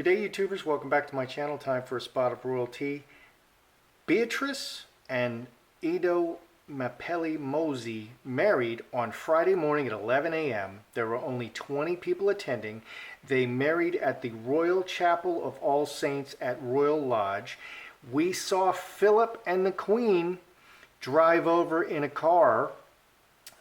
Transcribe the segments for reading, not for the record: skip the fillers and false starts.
Good day, YouTubers. Welcome back to my channel. Time for a spot of royalty. Beatrice and Edo Mapelli Mosey married on Friday morning at 11 a.m. There were only 20 people attending. They married at the Royal Chapel of All Saints at Royal Lodge. We saw Philip and the Queen drive over in a car.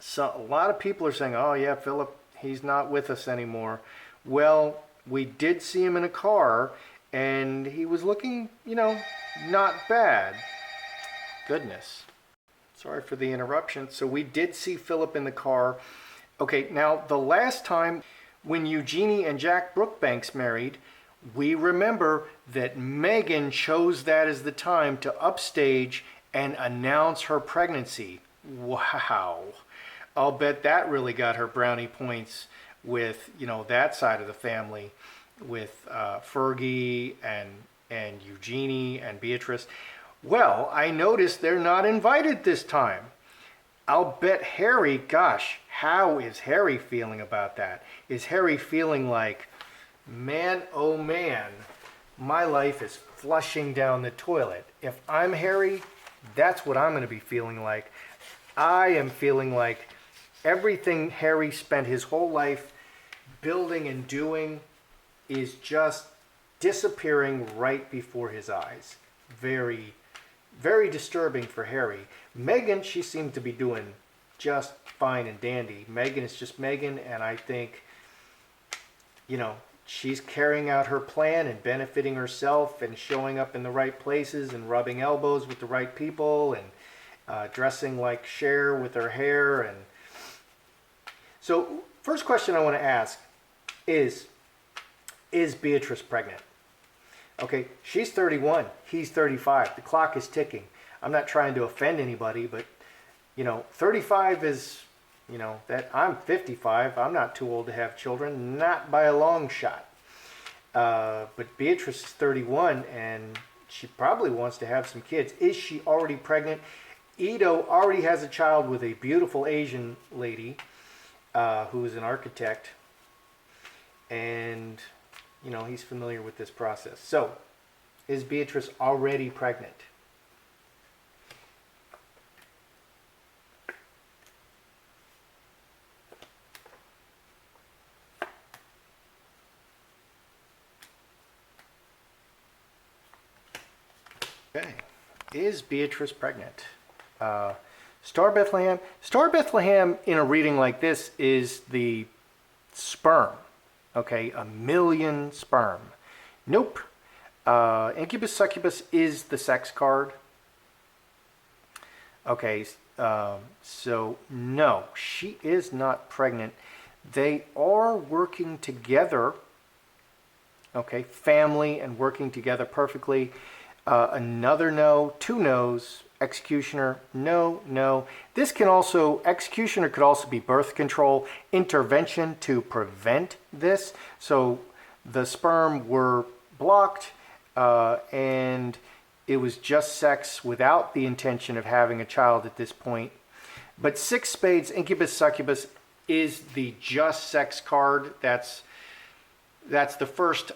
So a lot of people are saying, oh yeah, Philip, he's not with us anymore. Well, we did see him in a car, and he was looking, not bad. Goodness. Sorry for the interruption. So we did see Philip in the car. Okay, now the last time when Eugenie and Jack Brookbanks married, we remember that Meghan chose that as the time to upstage and announce her pregnancy. Wow. I'll bet that really got her brownie points with that side of the family, with Fergie and Eugenie and Beatrice. Well, I noticed they're not invited this time. I'll bet Harry, gosh, how is Harry feeling about that? Is Harry feeling like, man, oh man, my life is flushing down the toilet? If I'm Harry, that's what I'm going to be feeling like. I am feeling like everything Harry spent his whole life building and doing is just disappearing right before his eyes. Very, very disturbing for Harry. Meghan, she seemed to be doing just fine and dandy. Meghan is just Meghan, and I think, she's carrying out her plan and benefiting herself and showing up in the right places and rubbing elbows with the right people and dressing like Cher with her hair. And so, first question I want to ask is Beatrice pregnant? Okay, she's 31, he's 35. The clock is ticking. I'm not trying to offend anybody, but 35 is, that I'm 55. I'm not too old to have children, not by a long shot. But Beatrice is 31, and she probably wants to have some kids. Is she already pregnant? Edo already has a child with a beautiful Asian lady who is an architect, and he's familiar with this process. So, is Beatrice already pregnant? Okay, is Beatrice pregnant? Star Bethlehem. Star Bethlehem in a reading like this is the sperm. Okay, 1 million sperm. Nope. Incubus Succubus is the sex card. Okay, so no, she is not pregnant. They are working together. Okay, family and working together perfectly. Another no, 2 no's. Executioner, no. This can also, executioner could also be birth control, intervention to prevent this. So the sperm were blocked and it was just sex without the intention of having a child at this point. But 6 spades, incubus succubus, is the just sex card. That's the first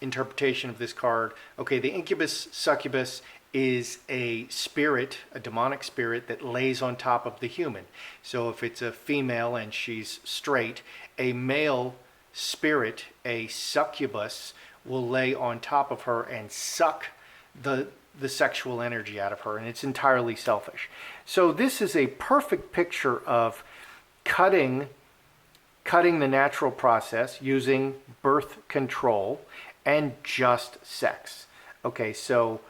interpretation of this card. Okay, the incubus succubus is a spirit, a demonic spirit that lays on top of the human. So if it's a female and she's straight, a male spirit, a succubus, will lay on top of her and suck the sexual energy out of her, and it's entirely selfish. So this is a perfect picture of cutting the natural process using birth control and just sex. Okay, so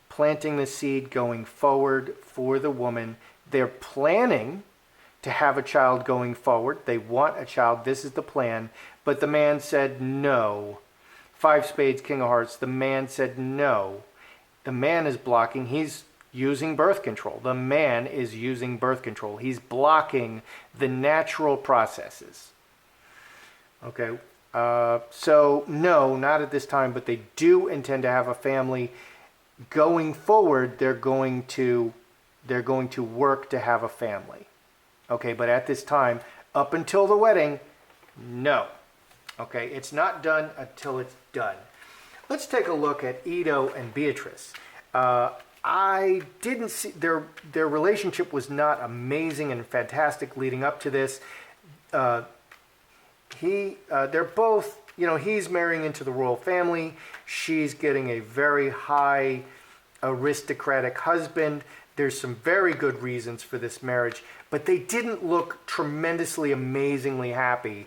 planting the seed going forward for the woman. They're planning to have a child going forward. They want a child. This is the plan. But the man said no. 5 spades, king of hearts. The man said no. The man is blocking. He's using birth control. The man is using birth control. He's blocking the natural processes. Okay. So no, not at this time, but they do intend to have a family. Going forward, they're going to work to have a family. Okay, but at this time, up until the wedding, no. Okay, it's not done until it's done. Let's take a look at Ito and Beatrice. I didn't see their relationship was not amazing and fantastic leading up to this. They're both, he's marrying into the royal family. She's getting a very high aristocratic husband. There's some very good reasons for this marriage, but they didn't look tremendously, amazingly happy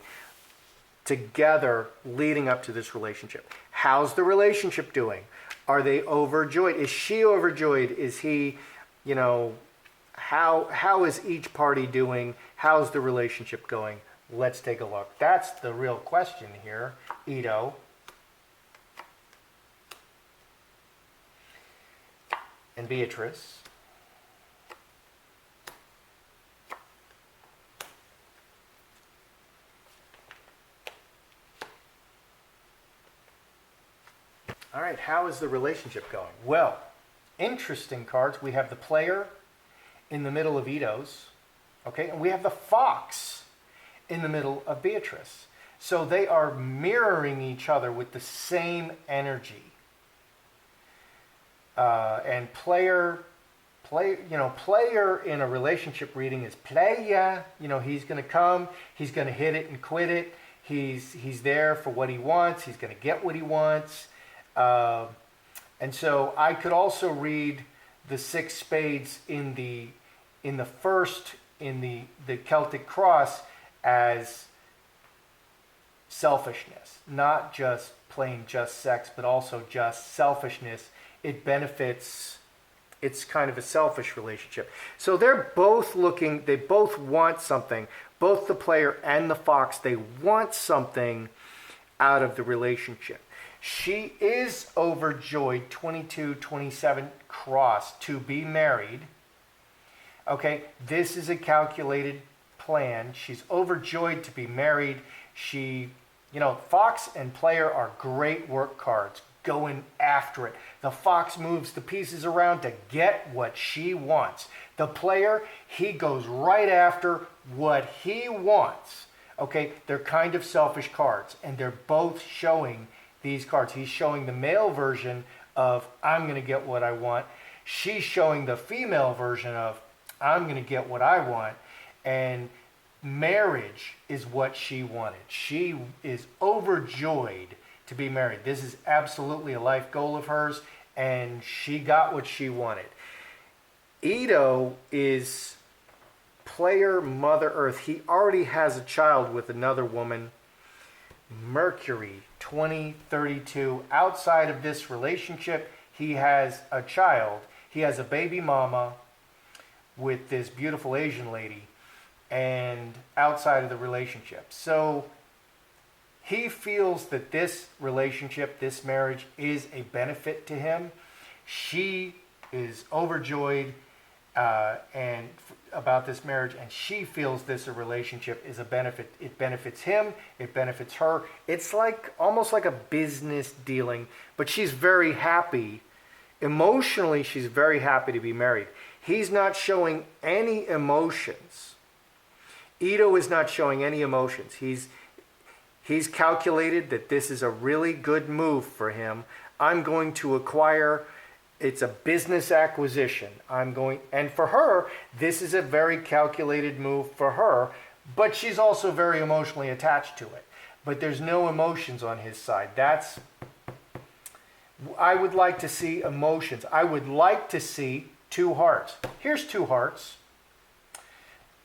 together leading up to this relationship. How's the relationship doing? Are they overjoyed? Is she overjoyed? Is he, how is each party doing? How's the relationship going? Let's take a look. That's the real question here, Ito. And Beatrice. All right, how is the relationship going? Well, interesting cards. We have the player in the middle of Ito's, okay, and we have the fox in the middle of Beatrice. So they are mirroring each other with the same energy. And player in a relationship reading is playa. He's going to come, he's going to hit it and quit it. He's there for what he wants. He's going to get what he wants. And so I could also read the six spades in the Celtic cross as selfishness, not just plain just sex, but also just selfishness. It benefits. It's kind of a selfish relationship. So they're both looking. They both want something. Both the player and the fox. They want something out of the relationship. She is overjoyed, 22-27 cross, to be married. Okay, this is a calculated plan. She's overjoyed to be married. Fox and player are great work cards, going after it. The fox moves the pieces around to get what she wants. The player, he goes right after what he wants. Okay, they're kind of selfish cards, and they're both showing these cards. He's showing the male version of I'm going to get what I want. She's showing the female version of I'm going to get what I want. And marriage is what she wanted. She is overjoyed to be married. This is absolutely a life goal of hers, and she got what she wanted. Ito is player Mother Earth. He already has a child with another woman. Mercury 2032. Outside of this relationship, he has a child. He has a baby mama with this beautiful Asian lady, and outside of the relationship. So he feels that this relationship, this marriage, is a benefit to him. She is overjoyed about this marriage, and she feels this a relationship is a benefit. It benefits him, it benefits her. It's almost like a business dealing, but she's very happy. Emotionally, she's very happy to be married. He's not showing any emotions. Ito is not showing any emotions. He's calculated that this is a really good move for him. I'm going to acquire. It's a business acquisition. And for her, this is a very calculated move for her, but she's also very emotionally attached to it. But there's no emotions on his side. I would like to see emotions. I would like to see two hearts. Here's two hearts.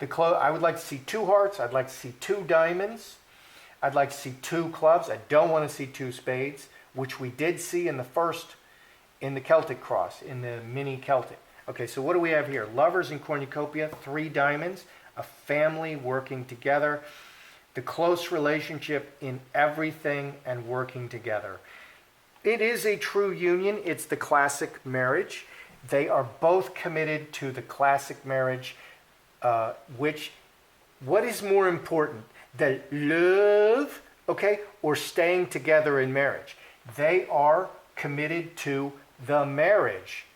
I would like to see two hearts. I'd like to see two diamonds. I'd like to see two clubs. I don't want to see two spades, which we did see in the Celtic cross, in the mini Celtic. Okay, so what do we have here? Lovers in cornucopia, three diamonds, a family working together, the close relationship in everything and working together. It is a true union. It's the classic marriage. They are both committed to the classic marriage, what is more important, the love, okay, or staying together in marriage? They are committed to the marriage.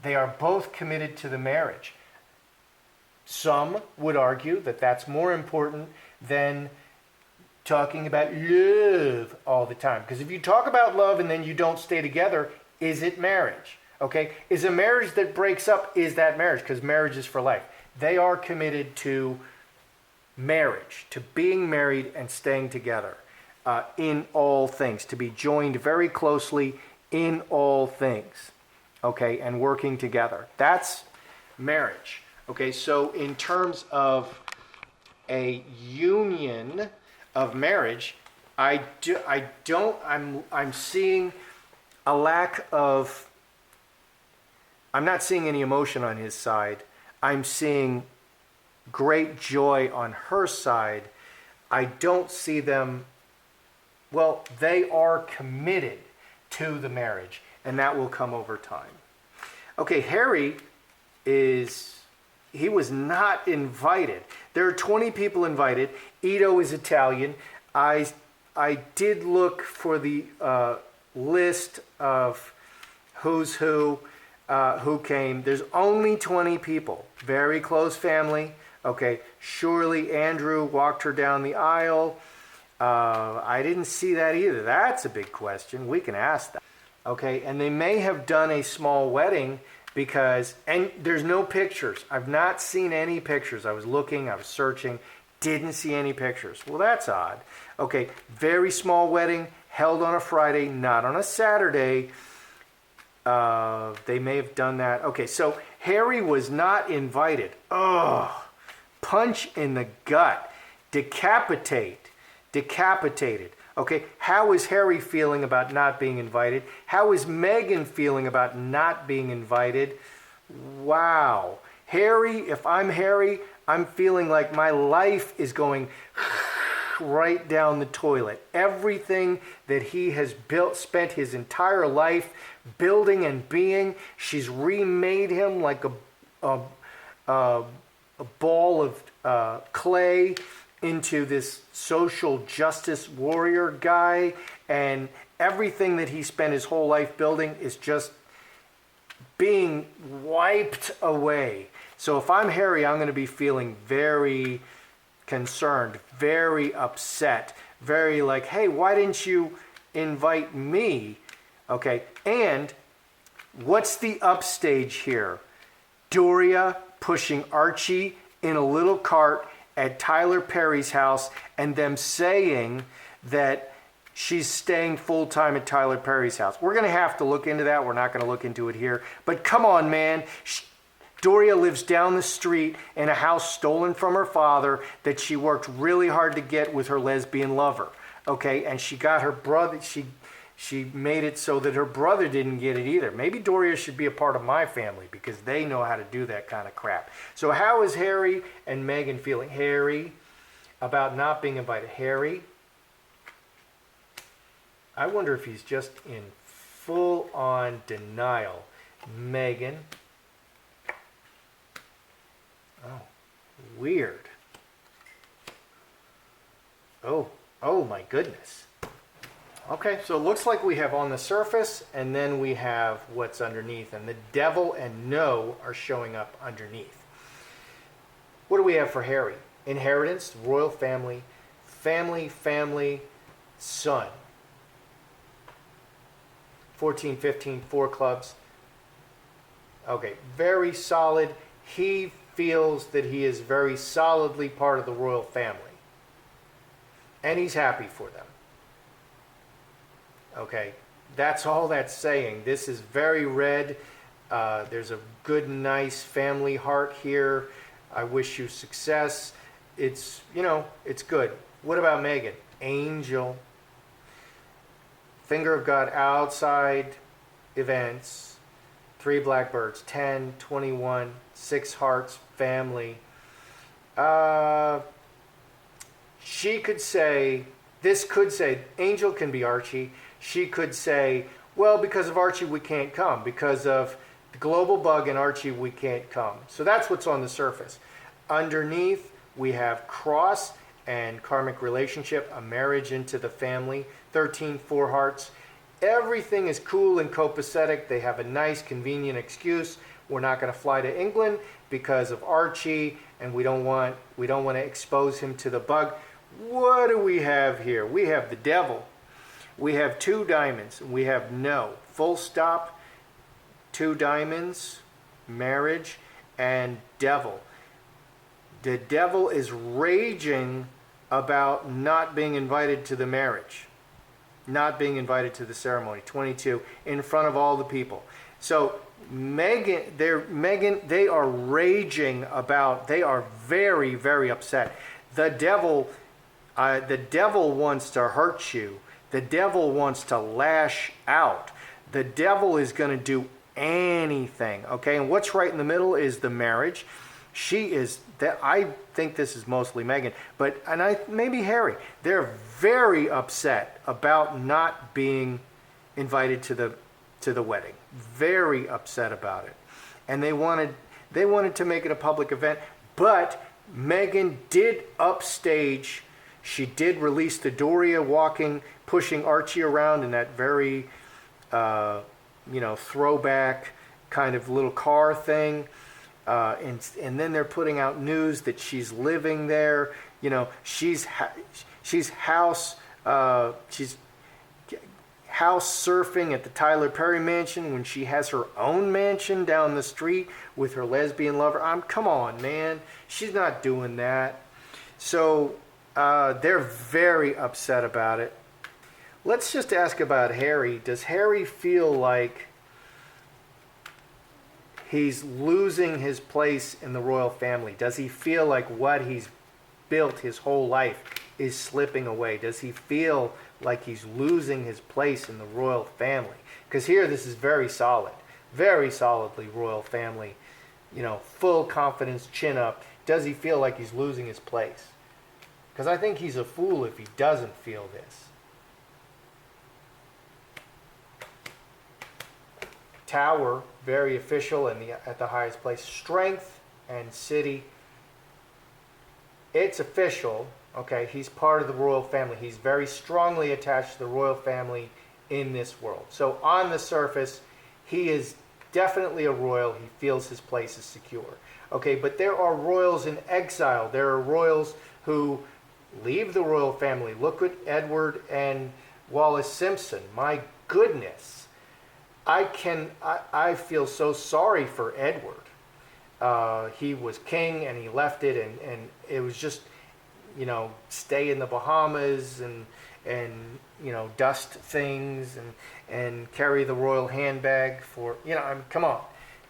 They are both committed to the marriage. Some would argue that that's more important than talking about love all the time. Because if you talk about love and then you don't stay together, is it marriage? Okay? Is a marriage that breaks up, is that marriage? Because marriage is for life. They are committed to marriage, to being married and staying together in all things, to be joined very closely in all things, okay, and working together. That's marriage. Okay, so in terms of a union of marriage, I'm seeing a lack of, I'm not seeing any emotion on his side. I'm seeing great joy on her side. I don't see them, well, they are committed to the marriage, and that will come over time. Okay, Harry he was not invited. There are 20 people invited. Ito is Italian. I did look for the list of who's who came. There's only 20 people. Very close family. Okay, surely Andrew walked her down the aisle. I didn't see that either. That's a big question. We can ask that. Okay, and they may have done a small wedding because, and there's no pictures. I've not seen any pictures. I was looking, I was searching, didn't see any pictures. Well, that's odd. Okay, very small wedding, held on a Friday, not on a Saturday. They may have done that. Okay, so Harry was not invited. Oh, punch in the gut. Decapitated. Okay, how is Harry feeling about not being invited? How is Meghan feeling about not being invited? Wow. Harry, if I'm Harry, I'm feeling like my life is going right down the toilet. Everything that he has built, spent his entire life building and being, she's remade him like a ball of clay into this social justice warrior guy, and everything that he spent his whole life building is just being wiped away. So if I'm Harry, I'm going to be feeling very concerned, very upset, very like, hey, why didn't you invite me? Okay, and what's the upstage here? Doria pushing Archie in a little cart at Tyler Perry's house and them saying that she's staying full-time at Tyler Perry's house. We're going to have to look into that. We're not going to look into it here. But come on, man. Doria lives down the street in a house stolen from her father that she worked really hard to get with her lesbian lover. Okay, and she got her brother, she made it so that her brother didn't get it either. Maybe Doria should be a part of my family because they know how to do that kind of crap. So how is Harry and Meghan feeling? Harry, about not being invited. Harry, I wonder if he's just in full-on denial. Meghan, oh, weird. Oh my goodness. Okay, so it looks like we have on the surface, and then we have what's underneath, and the devil and no are showing up underneath. What do we have for Harry? Inheritance, royal family, family, son. 14, 15, 4 clubs. Okay, very solid. He feels that he is very solidly part of the royal family. And he's happy for them. Okay, that's all that's saying. This is very red. There's a good, nice family heart here. I wish you success. It's, it's good. What about Meghan? Angel. Finger of God outside events. 3 blackbirds. 10, 21, 6 hearts, family. She could say, this could say, Angel can be Archie. She could say, well, because of Archie, we can't come. Because of the global bug and Archie, we can't come. So that's what's on the surface. Underneath, we have cross and karmic relationship, a marriage into the family, 13, 4 hearts. Everything is cool and copacetic. They have a nice, convenient excuse. We're not going to fly to England because of Archie, and we don't want to expose him to the bug. What do we have here? We have the devil. We have 2 diamonds. We have no. Full stop, 2 diamonds, marriage, and devil. The devil is raging about not being invited to the marriage, not being invited to the ceremony. 22, in front of all the people. So Megan, they are raging about, they are very, very upset. The devil wants to hurt you. The devil wants to lash out. The devil is going to do anything, okay? And what's right in the middle is the marriage. She is, I think this is mostly Megan, but, maybe Harry. They're very upset about not being invited to the wedding. Very upset about it. And they wanted to make it a public event, but Megan did upstage. She did release the Doria pushing Archie around in that very, throwback kind of little car thing. And then they're putting out news that she's living there. She's house surfing at the Tyler Perry mansion when she has her own mansion down the street with her lesbian lover. Come on, man. She's not doing that. So they're very upset about it. Let's just ask about Harry. Does Harry feel like he's losing his place in the royal family? Does he feel like what he's built his whole life is slipping away? Does he feel like he's losing his place in the royal family? Because here this is very solid, very solidly royal family, full confidence, chin up. Does he feel like he's losing his place? Because I think he's a fool if he doesn't feel this. Tower, very official and at the highest place. Strength and city. It's official. Okay, he's part of the royal family. He's very strongly attached to the royal family in this world. So on the surface, he is definitely a royal. He feels his place is secure. Okay, but there are royals in exile. There are royals who leave the royal family. Look at Edward and Wallace Simpson. My goodness. I feel so sorry for Edward. He was king and he left it, and it was just, stay in the Bahamas and dust things and carry the royal handbag for, come on.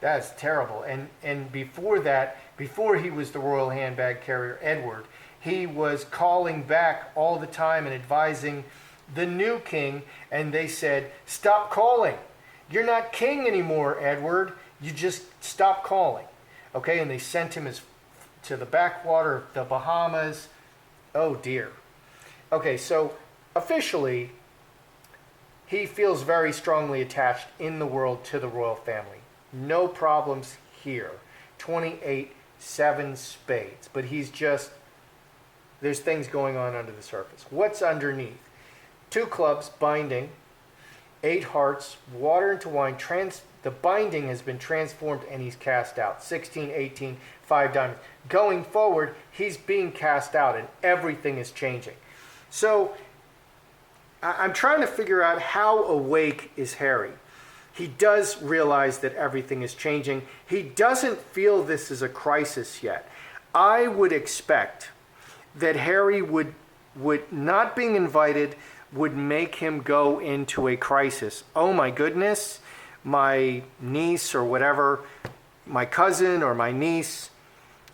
That's terrible. And before that, before he was the royal handbag carrier, Edward, he was calling back all the time and advising the new king, and they said, stop calling. You're not king anymore, Edward. You just stop calling. Okay, and they sent him to the backwater of the Bahamas. Oh, dear. Okay, so officially, he feels very strongly attached in the world to the royal family. No problems here. 28, 7 spades. But he's just, there's things going on under the surface. What's underneath? 2 clubs, binding. 8 hearts, water into wine. The binding has been transformed and he's cast out. 16, 18, 5 diamonds. Going forward, he's being cast out and everything is changing. So I'm trying to figure out how awake is Harry. He does realize that everything is changing. He doesn't feel this is a crisis yet. I would expect that Harry would not being invited would make him go into a crisis. Oh my goodness, my niece or whatever, my cousin or my niece,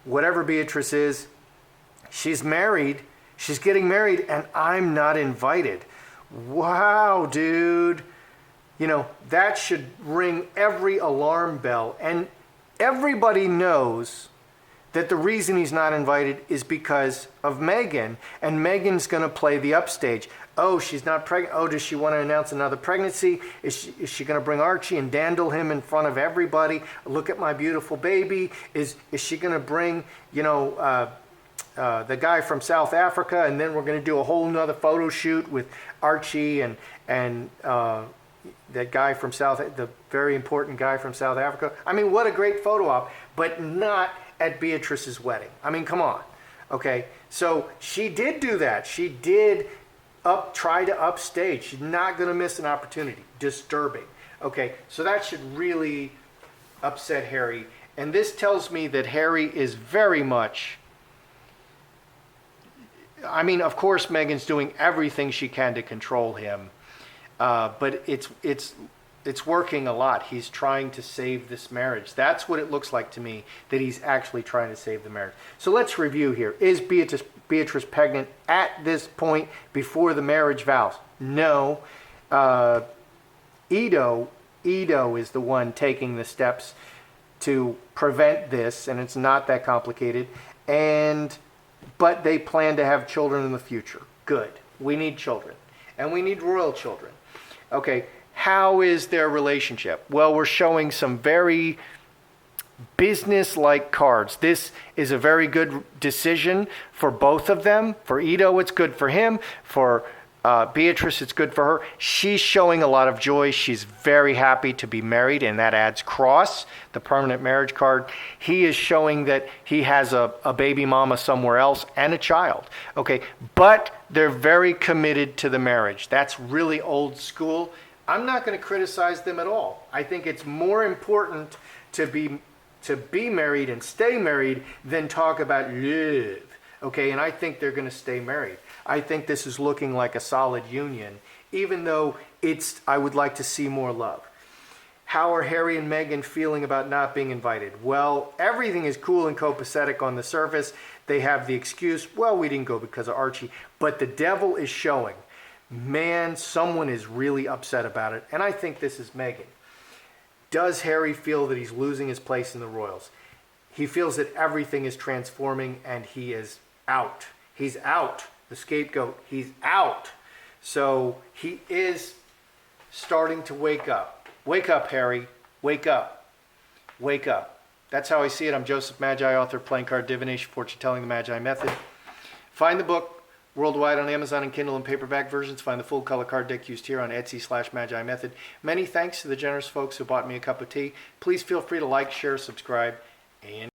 whatever Beatrice is, she's married, she's getting married, and I'm not invited. Wow, dude. That should ring every alarm bell. And everybody knows that the reason he's not invited is because of Megan, and Megan's going to play the upstage. Oh, she's not pregnant. Oh, does she want to announce another pregnancy? Is she going to bring Archie and dandle him in front of everybody? Look at my beautiful baby. Is she going to bring, the guy from South Africa, and then we're going to do a whole nother photo shoot with Archie and that guy from the very important guy from South Africa. I mean, what a great photo op, but not at Beatrice's wedding. I mean, come on. Okay, so she did do that. She did try to upstage. She's not going to miss an opportunity. Disturbing. Okay, so that should really upset Harry. And this tells me that Harry is very much, I mean, of course, Meghan's doing everything she can to control him, but it's working a lot. He's trying to save this marriage. That's what it looks like to me, that he's actually trying to save the marriage. So let's review here. Is Beatrice pregnant at this point before the marriage vows? No. Ito is the one taking the steps to prevent this, and it's not that complicated. But they plan to have children in the future. Good. We need children. And we need royal children. Okay, how is their relationship? Well, we're showing some very business-like cards. This is a very good decision for both of them. For Ito, it's good for him. For Beatrice, it's good for her. She's showing a lot of joy. She's very happy to be married, and that adds cross, the permanent marriage card. He is showing that he has a baby mama somewhere else and a child. Okay, but they're very committed to the marriage. That's really old school. I'm not going to criticize them at all. I think it's more important to be married and stay married than talk about love. Okay, and I think they're going to stay married. I think this is looking like a solid union, even though I would like to see more love. How are Harry and Meghan feeling about not being invited? Well, everything is cool and copacetic on the surface. They have the excuse, well, we didn't go because of Archie. But the devil is showing. Man, someone is really upset about it. And I think this is Meghan. Does Harry feel that he's losing his place in the royals? He feels that everything is transforming and he is out. He's out. The scapegoat, he's out. So he is starting to wake up. Wake up, Harry. Wake up. Wake up. That's how I see it. I'm Joseph Magi, author of Playing Card Divination, Fortune Telling, the Magi Method. Find the book worldwide on Amazon and Kindle and paperback versions. Find the full color card deck used here on Etsy/Magi Method. Many thanks to the generous folks who bought me a cup of tea. Please feel free to like, share, subscribe, and